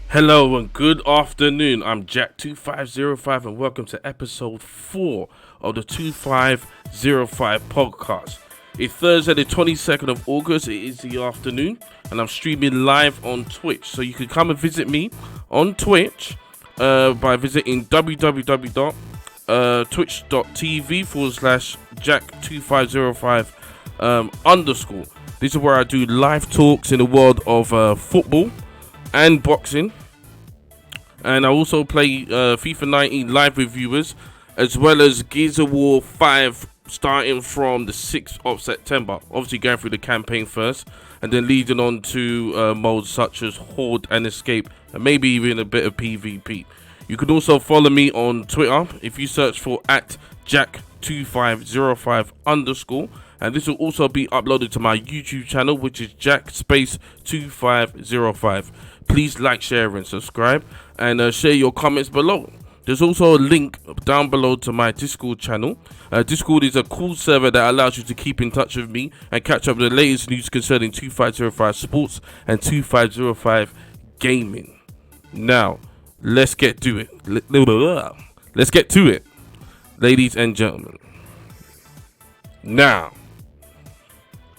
Hello and good afternoon. I'm Jack2505 and welcome to episode 4 of the 2505 podcast. It's Thursday the 22nd of August. It is the afternoon and I'm streaming live on Twitch. So you can come and visit me on Twitch by visiting www.twitch.tv/Jack2505 This is where I do live talks in the world of football and boxing. And I also play Fifa19 live with viewers, as well as Gears of War 5 starting from the 6th of September. Obviously going through the campaign first, and then leading on to modes such as Horde and Escape, and maybe even a bit of PvP. You can also follow me on Twitter if you search for @Jack2505_, and this will also be uploaded to my YouTube channel, which is Jack2505. Please like, share, and subscribe, and share your comments below. There's also a link down below to my Discord channel. Discord is a cool server that allows you to keep in touch with me and catch up with the latest news concerning 2505 sports and 2505 gaming. Now, let's get to it. Let's get to it, ladies and gentlemen. Now,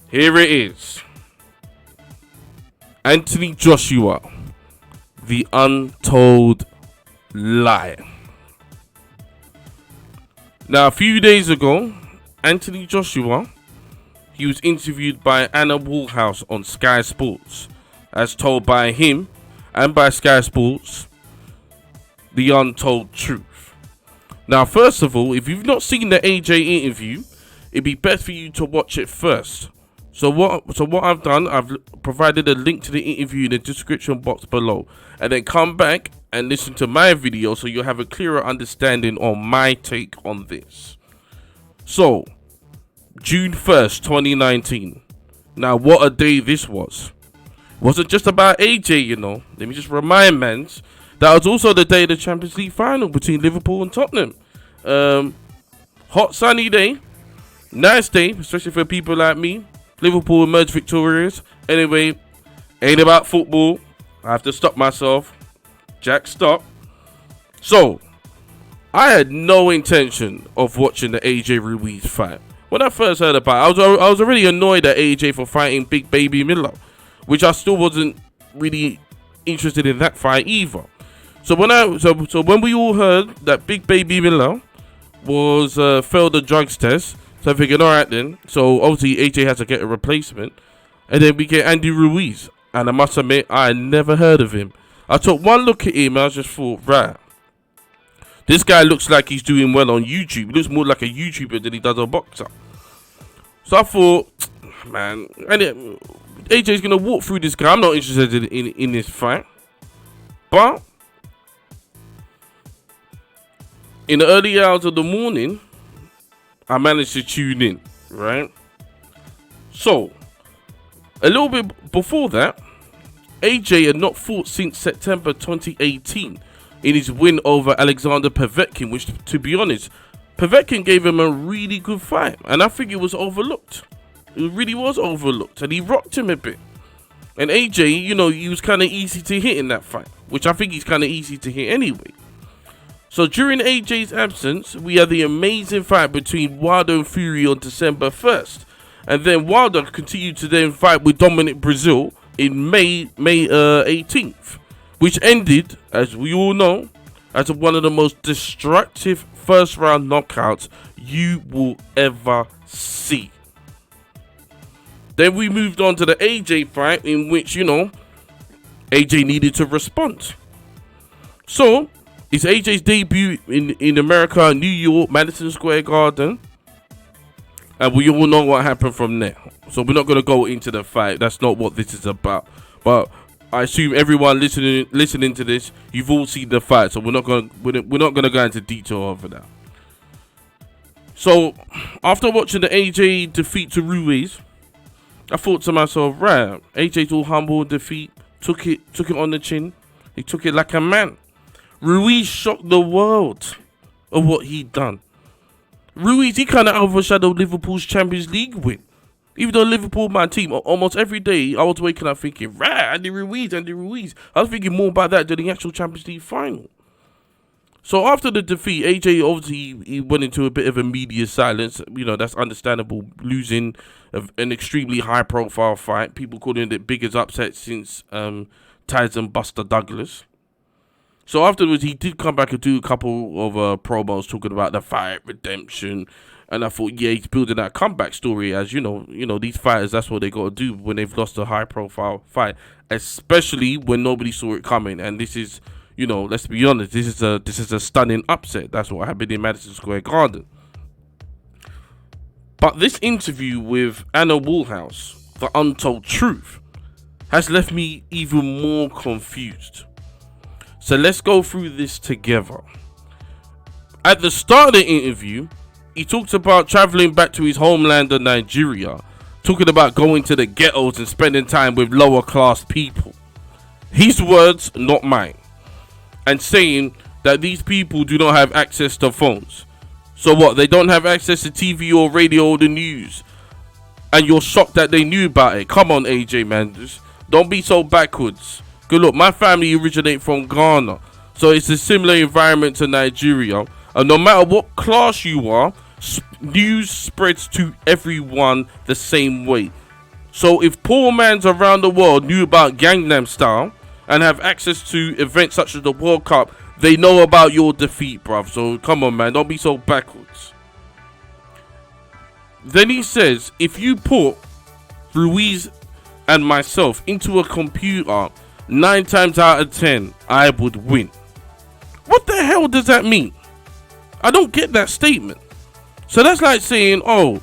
here it is. Anthony Joshua, The Untold Lie. Now, a few days ago, Anthony Joshua, he was interviewed by Anna Woolhouse on Sky Sports, as told by him and by Sky Sports, The Untold Truth. Now, first of all, if you've not seen the AJ interview, it'd be best for you to watch it first. So what I've done, I've provided a link to the interview in the description box below, and then come back and listen to my video so you'll have a clearer understanding on my take on this. So, June 1st, 2019. Now, what a day this was. It wasn't just about AJ, you know. Let me just remind mans, that was also the day of the Champions League final between Liverpool and Tottenham. Hot sunny day. Nice day, especially for people like me. Liverpool emerged victorious. Anyway, ain't about football. I have to stop myself. Jack, stop. So, I had no intention of watching the AJ Ruiz fight. When I first heard about it, I was already annoyed at AJ for fighting Big Baby Miller, which I still wasn't really interested in that fight either. So when we all heard that Big Baby Miller was failed the drugs test, so I figured, alright then. So obviously AJ has to get a replacement. And then we get Andy Ruiz. And I must admit, I had never heard of him. I took one look at him and I just thought, right, this guy looks like he's doing well on YouTube. He looks more like a YouTuber than he does a boxer. So I thought, man, AJ's going to walk through this guy. I'm not interested in this fight. But in the early hours of the morning, I managed to tune in, right? So, a little bit before that, AJ had not fought since September 2018 in his win over Alexander Povetkin, which, to be honest, Povetkin gave him a really good fight, and I think it was overlooked. It really was overlooked, and he rocked him a bit. And AJ, you know, he was kind of easy to hit in that fight, which I think he's kind of easy to hit anyway. So during AJ's absence, we had the amazing fight between Wilder and Fury on December 1st. And then Wilder continued to then fight with Dominic Breazeale in May 18th. Which ended, as we all know, as one of the most destructive first round knockouts you will ever see. Then we moved on to the AJ fight, in which, AJ needed to respond. So, it's AJ's debut in America, New York, Madison Square Garden. And we all know what happened from there. So we're not going to go into the fight. That's not what this is about. But I assume everyone listening to this, you've all seen the fight. So we're not going to go into detail over that. So after watching the AJ defeat to Ruiz, I thought to myself, right, AJ's all humble defeat, took it on the chin. He took it like a man. Ruiz shocked the world of what he'd done. Ruiz, he kind of overshadowed Liverpool's Champions League win. Even though Liverpool, my team, almost every day I was waking up thinking, right, Andy Ruiz. I was thinking more about that than the actual Champions League final. So after the defeat, AJ obviously he went into a bit of a media silence. That's understandable, losing an extremely high-profile fight. People calling it the biggest upset since Tyson Buster Douglas. So afterwards, he did come back and do a couple of promos talking about the fight, redemption. And I thought, yeah, he's building that comeback story as, these fighters, that's what they got to do when they've lost a high-profile fight. Especially when nobody saw it coming. And this is, let's be honest, this is a stunning upset. That's what happened in Madison Square Garden. But this interview with Anna Woolhouse, The Untold Truth, has left me even more confused. So let's go through this together. At the start of the interview, he talks about traveling back to his homeland of Nigeria, talking about going to the ghettos and spending time with lower class people. His words, not mine. And saying that these people do not have access to phones. So what, they don't have access to TV or radio or the news? And you're shocked that they knew about it? Come on, AJ, man. Just don't be so backwards. Good look, my family originate from Ghana, so it's a similar environment to Nigeria. And no matter what class you are, news spreads to everyone the same way. So if poor mans around the world knew about Gangnam Style and have access to events such as the World Cup, they know about your defeat, bruv. So come on, man, don't be so backwards. Then he says, if you put Ruiz and myself into a computer, 9 times out of 10, I would win. What the hell does that mean? I don't get that statement. So that's like saying, oh,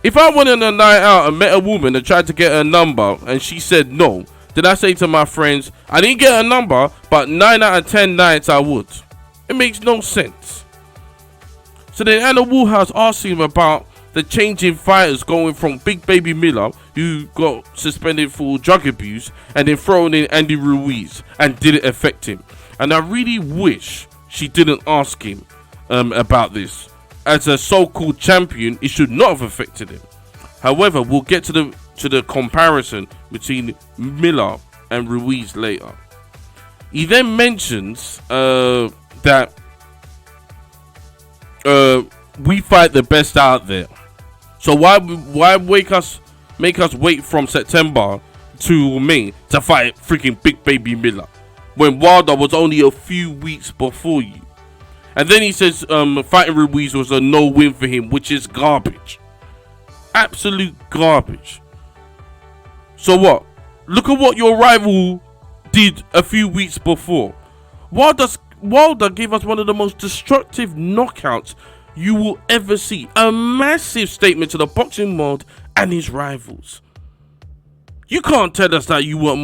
if I went on a night out and met a woman and tried to get her number and she said no, then I say to my friends, I didn't get her number, but 9 out of 10 nights I would. It makes no sense. So then Anna Woolhouse asked him about the changing fighters going from Big Baby Miller, who got suspended for drug abuse, and then thrown in Andy Ruiz, and did it affect him? And I really wish she didn't ask him about this. As a so-called champion, it should not have affected him. However, we'll get to the comparison between Miller and Ruiz later. He then mentions that we fight the best out there. So why make us wait from September to May to fight freaking Big Baby Miller when Wilder was only a few weeks before you? And then he says fighting Ruiz was a no-win for him, which is garbage. Absolute garbage. So what? Look at what your rival did a few weeks before. Wilder gave us one of the most destructive knockouts you will ever see. A massive statement to the boxing world and his rivals. You can't tell us that you weren't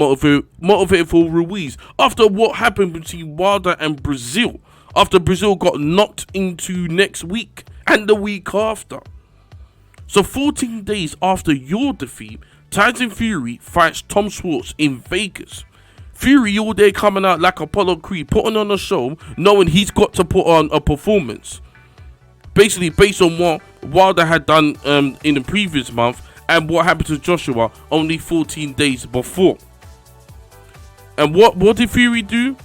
motivated for Ruiz after what happened between Wilder and Brazil. After Brazil got knocked into next week and the week after. So 14 days after your defeat, Tyson Fury fights Tom Schwartz in Vegas. Fury all day coming out like Apollo Creed, putting on a show, knowing he's got to put on a performance. Basically based on what Wilder had done in the previous month and what happened to Joshua only 14 days before. And what did Fury do?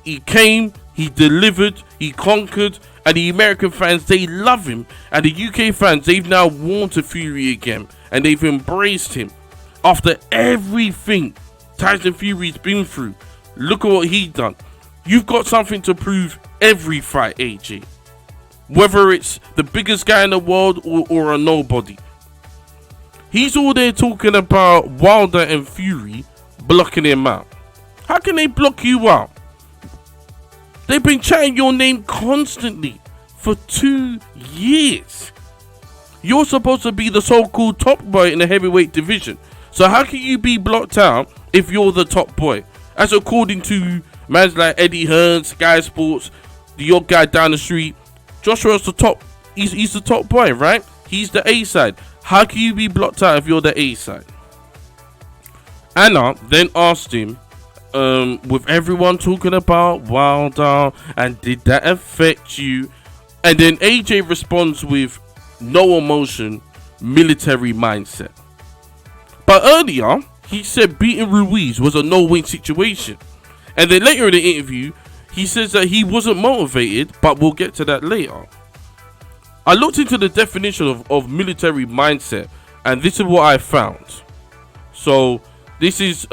He came, he delivered, he conquered, and the American fans, they love him. And the UK fans, they've now warmed to Fury again, and they've embraced him. After everything Tyson Fury's been through, look at what he done. You've got something to prove every fight, AJ. Whether it's the biggest guy in the world or a nobody. He's all there talking about Wilder and Fury blocking him out. How can they block you out? They've been chatting your name constantly for 2 years. You're supposed to be the so-called top boy in the heavyweight division. So how can you be blocked out if you're the top boy? As according to mans like Eddie Hearn, Sky Sports, your guy down the street, Joshua's the top. He's the top boy, right? He's the A side. How can you be blocked out if you're the A side? Anna then asked him, with everyone talking about Wilder, and did that affect you? And then AJ responds with no emotion, military mindset. But earlier, he said beating Ruiz was a no-win situation. And then later in the interview, he says that he wasn't motivated, but we'll get to that later. I looked into the definition of military mindset, and this is what I found. So, this is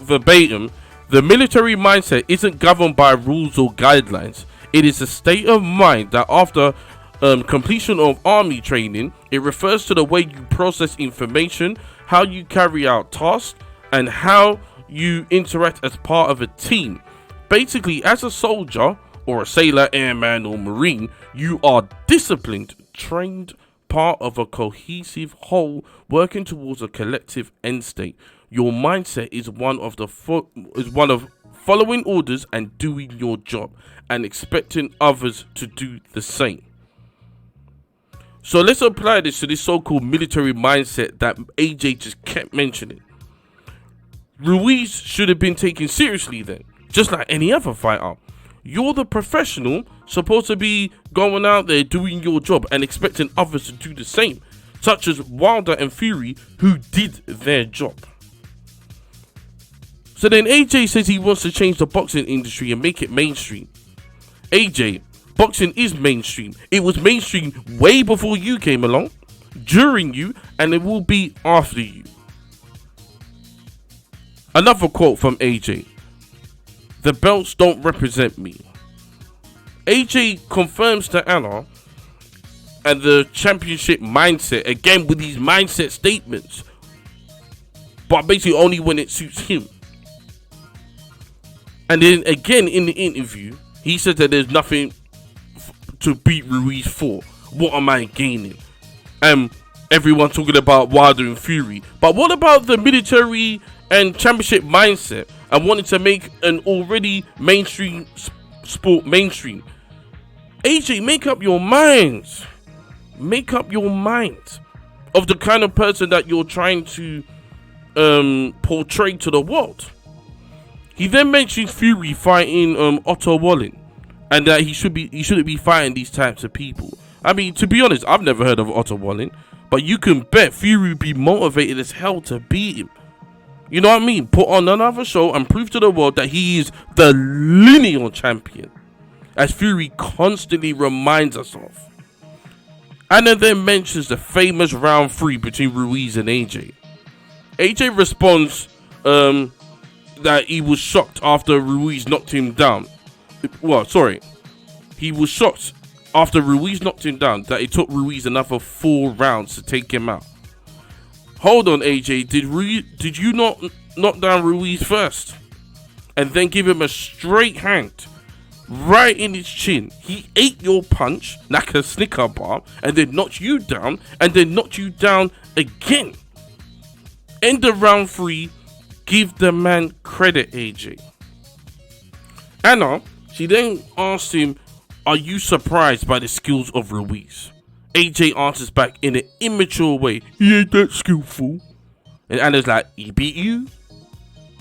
verbatim. The military mindset isn't governed by rules or guidelines. It is a state of mind that after completion of army training, it refers to the way you process information, how you carry out tasks, and how you interact as part of a team. Basically, as a soldier or a sailor, airman, or marine, you are disciplined, trained, part of a cohesive whole, working towards a collective end state. Your mindset is one of following orders and doing your job, and expecting others to do the same. So let's apply this to this so-called military mindset that AJ just kept mentioning. Ruiz should have been taken seriously then, just like any other fighter. You're the professional, supposed to be going out there doing your job and expecting others to do the same, such as Wilder and Fury, who did their job. So then AJ says he wants to change the boxing industry and make it mainstream. AJ, boxing is mainstream. It was mainstream way before you came along, during you, and it will be after you. Another quote from AJ. The belts don't represent me. AJ confirms to Anna and the championship mindset, again with these mindset statements, but basically only when it suits him. And then again in the interview, he said that there's nothing to beat Ruiz for. What am I gaining? Everyone talking about Wilder and Fury. But what about the military and championship mindset and wanting to make an already mainstream sport mainstream? AJ, make up your minds. Make up your mind of the kind of person that you're trying to portray to the world. He then mentions Fury fighting Otto Wallin, and that he shouldn't be fighting these types of people. I mean, to be honest, I've never heard of Otto Wallin, but you can bet Fury would be motivated as hell to beat him. You know what I mean? Put on another show and prove to the world that he is the lineal champion, as Fury constantly reminds us of. Anna then mentions the famous round 3 between Ruiz and AJ. AJ responds that he was shocked after Ruiz knocked him down. He was shocked after Ruiz knocked him down that it took Ruiz another 4 rounds to take him out. Hold on, AJ, did you not knock down Ruiz first? And then give him a straight hand right in his chin. He ate your punch like a Snicker bar and then knocked you down and then knocked you down again. End of round 3. Give the man credit, AJ. Anna, she then asked him, are you surprised by the skills of Ruiz? AJ answers back in an immature way, he ain't that skillful. And Anna's like, he beat you?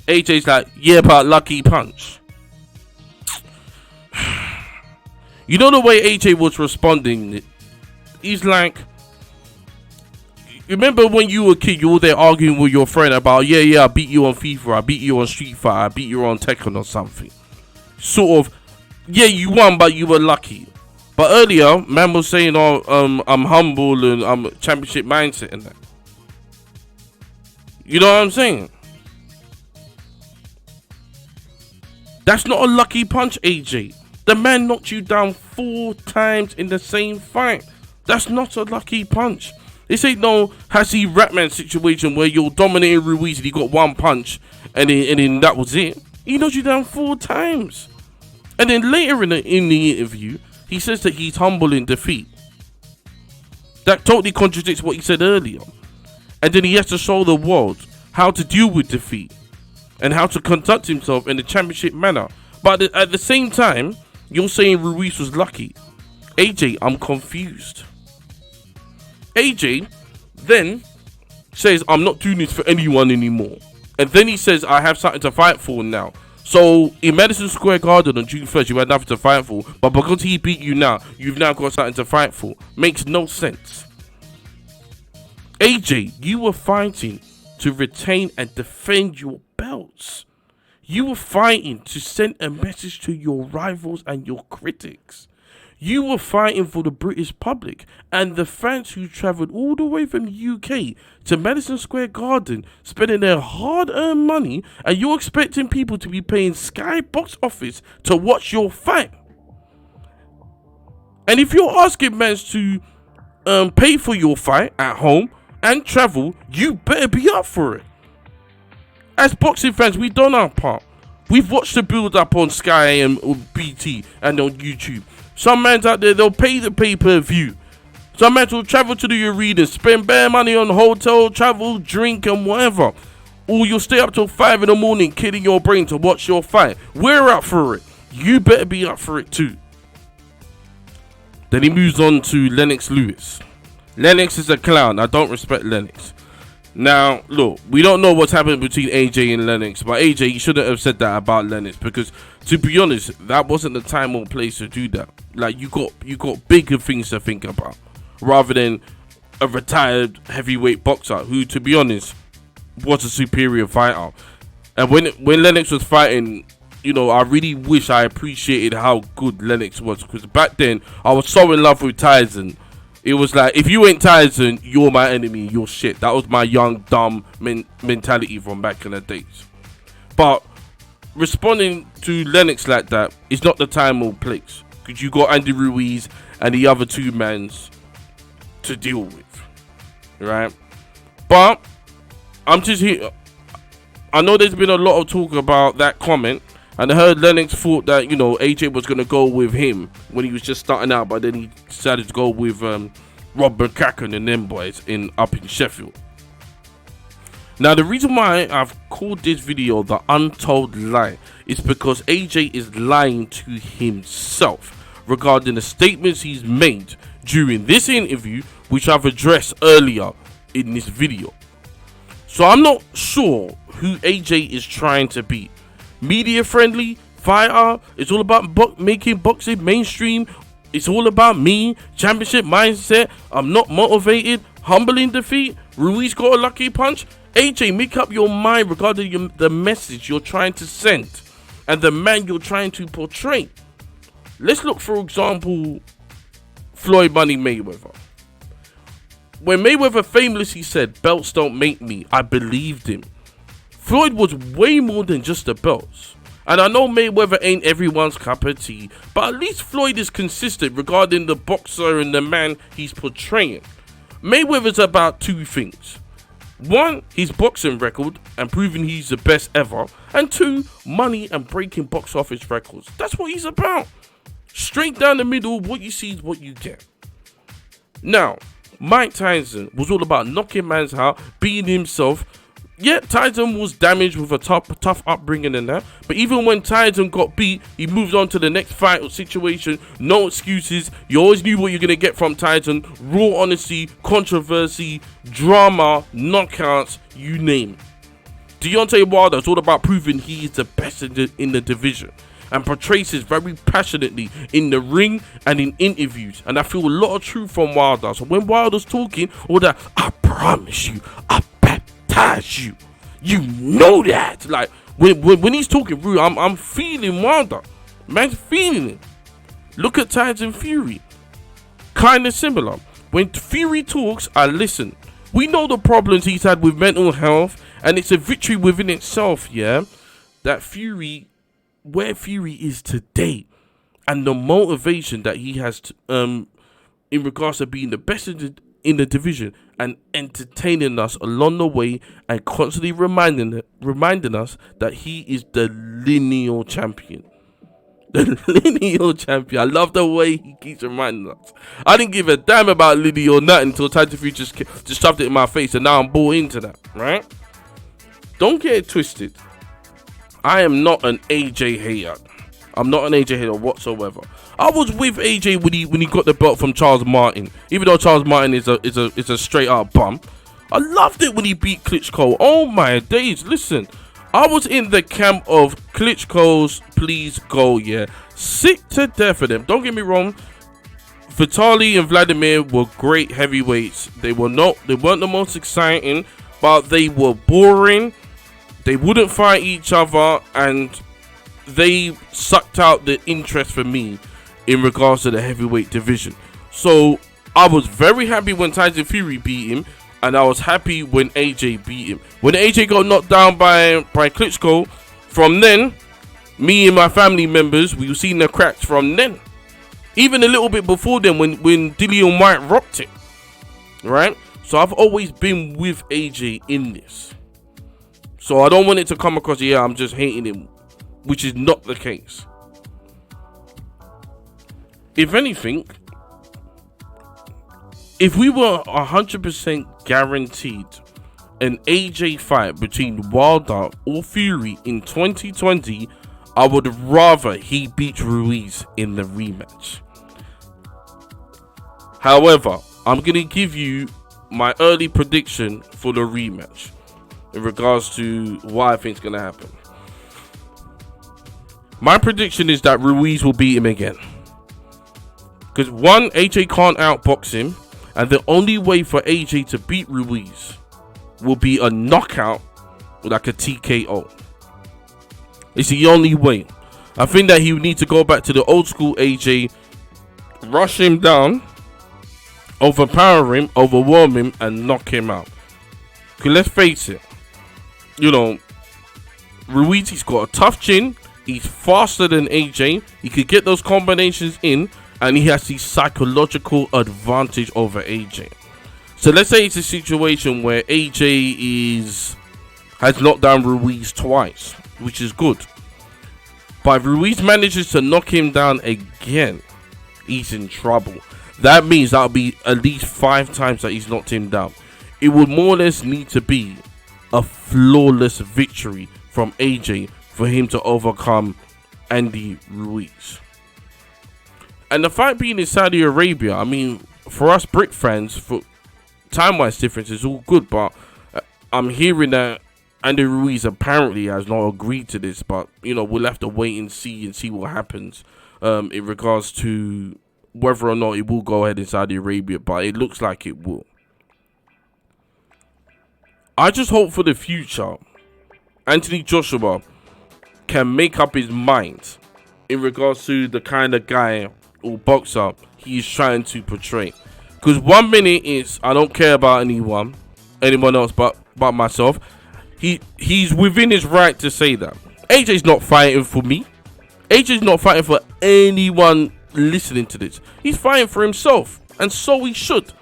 AJ's like, yeah, but lucky punch. You know the way AJ was responding? He's like, remember when you were a kid, you were there arguing with your friend about, yeah, I beat you on FIFA, I beat you on Street Fighter, I beat you on Tekken or something. Sort of, yeah, you won, but you were lucky. But earlier, man was saying, I'm humble and I'm championship mindset and that. You know what I'm saying? That's not a lucky punch, AJ. The man knocked you down 4 times in the same fight. That's not a lucky punch. This ain't no Hassie Ratman situation where you're dominating Ruiz and he got one punch and then that was it. He knocked you down 4 times. And then later in the interview, he says that he's humble in defeat. That totally contradicts what he said earlier. And then he has to show the world how to deal with defeat and how to conduct himself in a championship manner. But at the same time, you're saying Ruiz was lucky. AJ, I'm confused. AJ then says, I'm not doing this for anyone anymore. And then he says, I have something to fight for now. So in Madison Square Garden on June 1st, you had nothing to fight for. But because he beat you now, you've now got something to fight for. Makes no sense. AJ, you were fighting to retain and defend your belts. You were fighting to send a message to your rivals and your critics. You were fighting for the British public and the fans who travelled all the way from the UK to Madison Square Garden, spending their hard-earned money, and you're expecting people to be paying Sky box office to watch your fight. And if you're asking men to pay for your fight at home and travel, you better be up for it. As boxing fans, we've done our part. We've watched the build-up on Sky and BT and on YouTube. Some mans out there, they'll pay the pay-per-view. Some mans will travel to the arena, spend bare money on hotel, travel, drink and whatever. Or you'll stay up till 5 in the morning killing your brain to watch your fight. We're up for it. You better be up for it too. Then he moves on to Lennox Lewis. Lennox is a clown. I don't respect Lennox. Now, look, we don't know what's happened between AJ and Lennox, but AJ, you shouldn't have said that about Lennox because, to be honest, that wasn't the time or place to do that. Like, you got bigger things to think about, rather than a retired heavyweight boxer who, to be honest, was a superior fighter. And when Lennox was fighting, you know, I really wish I appreciated how good Lennox was, because back then I was so in love with Tyson. It was like, if you ain't Tyson, you're my enemy, you're shit. That was my young, dumb mentality from back in the days. But responding to Lennox like that is not the time or place, because you got Andy Ruiz and the other two mans to deal with, right? But I'm just here. I know there's been a lot of talk about that comment, and I heard Lennox thought that, you know, AJ was going to go with him when he was just starting out, but then he decided to go with Rob McCracken and them boys up in Sheffield. Now, the reason why I've called this video The Untold Lie is because AJ is lying to himself regarding the statements he's made during this interview, which I've addressed earlier in this video. So I'm not sure who AJ is trying to be. Media friendly fighter, it's all about making boxing mainstream, it's all about me, championship mindset, I'm not motivated, humble in defeat, Ruiz got a lucky punch. AJ, make up your mind regarding the message you're trying to send and the man you're trying to portray. Let's look, for example, Floyd Money Mayweather. When Mayweather famously said, belts don't make me, I believed him. Floyd was way more than just the belts. And I know Mayweather ain't everyone's cup of tea, but at least Floyd is consistent regarding the boxer and the man he's portraying. Mayweather's about two things. One, his boxing record and proving he's the best ever. And two, money and breaking box office records. That's what he's about. Straight down the middle, what you see is what you get. Now, Mike Tyson was all about knocking man's out, being himself. Yeah, Tyson was damaged with a tough upbringing and that. But even when Tyson got beat, he moved on to the next fight or situation. No excuses. You always knew what you're going to get from Tyson. Raw honesty, controversy, drama, knockouts, you name it. Deontay Wilder is all about proving he is the best in the division. And portrays this very passionately in the ring and in interviews. And I feel a lot of truth from Wilder. So when Wilder's talking, all that, I promise you, I baptize you. You know that. Like, when he's talking rude, I'm feeling Wilder. Man's feeling it. Look at Tyson Fury. Kind of similar. When Fury talks, I listen. We know the problems he's had with mental health. And it's a victory within itself, yeah? That Fury, where Fury is today, and the motivation that he has in regards to being the best in the division and entertaining us along the way and constantly reminding us that he is the lineal champion. The lineal champion. I love the way he keeps reminding us. I didn't give a damn about lineal or nothing until Tyson Fury just shoved it in my face, and now I'm bought into that, right? Don't get it twisted. I am not an AJ hater. I'm not an AJ hater whatsoever. I was with AJ when he got the belt from Charles Martin, even though Charles Martin is a straight up bum. I loved it when he beat Klitschko. Oh my days! Listen, I was in the camp of Klitschko's please go, yeah. Sick to death of them. Don't get me wrong. Vitaly and Vladimir were great heavyweights. They weren't the most exciting, but they were boring. They wouldn't fight each other, and they sucked out the interest for me in regards to the heavyweight division. So I was very happy when Tyson Fury beat him, and I was happy when AJ beat him. When AJ got knocked down by Klitschko, from then, me and my family members, we were seeing the cracks from then. Even a little bit before then, when Dillian White rocked it. Right? So I've always been with AJ in this. So I don't want it to come across, yeah, I'm just hating him, which is not the case. If anything, if we were 100% guaranteed an AJ fight between Wilder or Fury in 2020, I would rather he beat Ruiz in the rematch. However, I'm going to give you my early prediction for the rematch in regards to what I think is going to happen. My prediction is that Ruiz will beat him again. Because one, AJ can't outbox him, and the only way for AJ to beat Ruiz will be a knockout, like a TKO. It's the only way. I think that he would need to go back to the old school AJ, rush him down, overpower him, overwhelm him, and knock him out. Because let's face it, you know, Ruiz, he's got a tough chin, he's faster than AJ, he could get those combinations in, and he has the psychological advantage over AJ. So let's say it's a situation where AJ has knocked down Ruiz twice, which is good. But if Ruiz manages to knock him down again, he's in trouble. That means that'll be at least 5 times that he's knocked him down. It would more or less need to be a flawless victory from AJ for him to overcome Andy Ruiz. And the fight being in Saudi Arabia, I mean, for us Brick fans, for time-wise difference is all good, but I'm hearing that Andy Ruiz apparently has not agreed to this, but, you know, we'll have to wait and see what happens in regards to whether or not it will go ahead in Saudi Arabia, but it looks like it will. I just hope for the future Anthony Joshua can make up his mind in regards to the kind of guy or boxer he is trying to portray. Because 1 minute is I don't care about anyone else but myself. He's within his right to say that. AJ's not fighting for me. AJ's not fighting for anyone listening to this. He's fighting for himself, and so he should.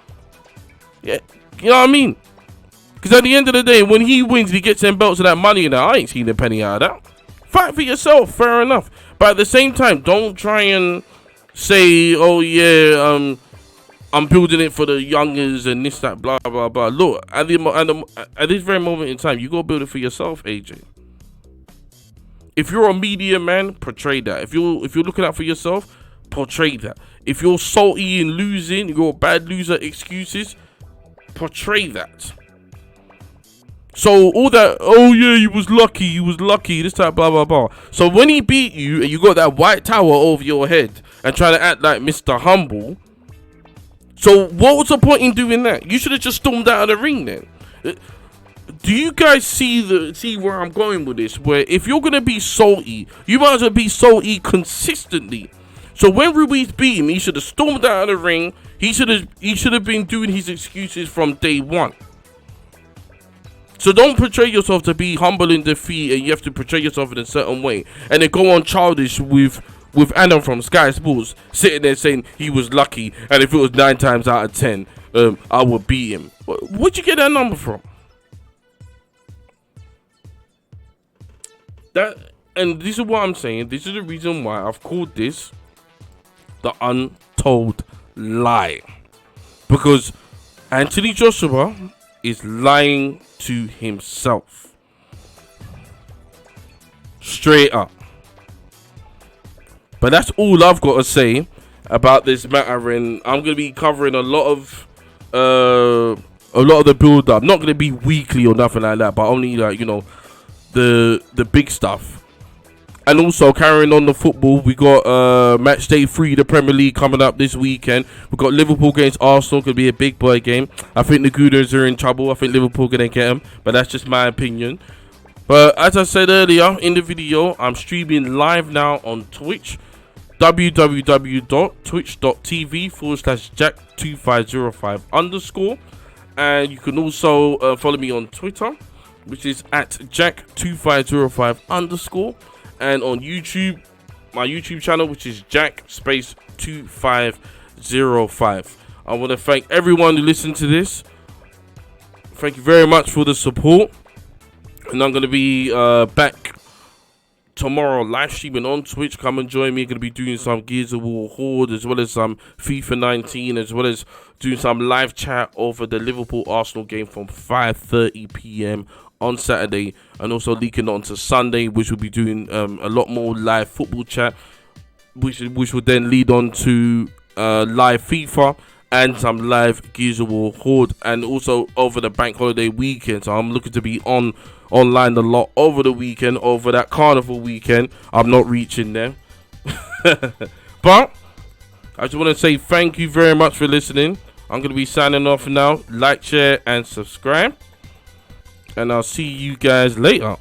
Yeah, you know what I mean? Because at the end of the day, when he wins, he gets them belts and that money, and I ain't seen a penny out of that. Fight for yourself, fair enough. But at the same time, don't try and say, oh yeah, I'm building it for the youngers and this, that, blah, blah, blah. Look, at this very moment in time, you go build it for yourself, AJ. If you're a media man, portray that. If you're looking out for yourself, portray that. If you're salty and losing, you're a bad loser, excuses, portray that. So all that, oh yeah, he was lucky, this, that, blah, blah, blah. So when he beat you and you got that white tower over your head and trying to act like Mr. Humble, so what was the point in doing that? You should have just stormed out of the ring then. Do you guys see where I'm going with this? Where if you're gonna be salty, you might as well be salty consistently. So when Ruiz beat him, he should have stormed out of the ring. He should have been doing his excuses from day one. So don't portray yourself to be humble in defeat, and you have to portray yourself in a certain way, and then go on childish with Adam from Sky Sports sitting there saying he was lucky, and if it was 9 times out of 10, I will beat him. Where'd you get that number from? And this is what I'm saying. This is the reason why I've called this the untold lie. Because Anthony Joshua is lying to himself. Straight up. But that's all I've got to say about this matter, and I'm gonna be covering a lot of the build up. Not gonna be weekly or nothing like that, but only like, you know, the big stuff. And also carrying on the football, we got match day 3, the Premier League, coming up this weekend. We've got Liverpool against Arsenal, could be a big boy game. I think the Gooners are in trouble. I think Liverpool gonna get them, but that's just my opinion. But as I said earlier in the video, I'm streaming live now on Twitch, www.twitch.tv/Jack2505 and you can also follow me on Twitter, which is at Jack2505 and on YouTube, my YouTube channel, which is Jack space 2505. I want to thank everyone who listened to this. Thank you very much for the support, and I'm going to be back tomorrow live streaming on Twitch. Come and join me. Going to be doing some Gears of War Horde, as well as some FIFA19, as well as doing some live chat over the Liverpool Arsenal game from 5:30 p.m. on Saturday, and also leaking on to Sunday, which will be doing a lot more live football chat, which will then lead on to live FIFA and some live Gears of War Horde, and also over the bank holiday weekend. So I'm looking to be online a lot over the weekend, over that carnival weekend. I'm not reaching there. But I just want to say thank you very much for listening. I'm going to be signing off now. Like, share, and subscribe. And I'll see you guys later.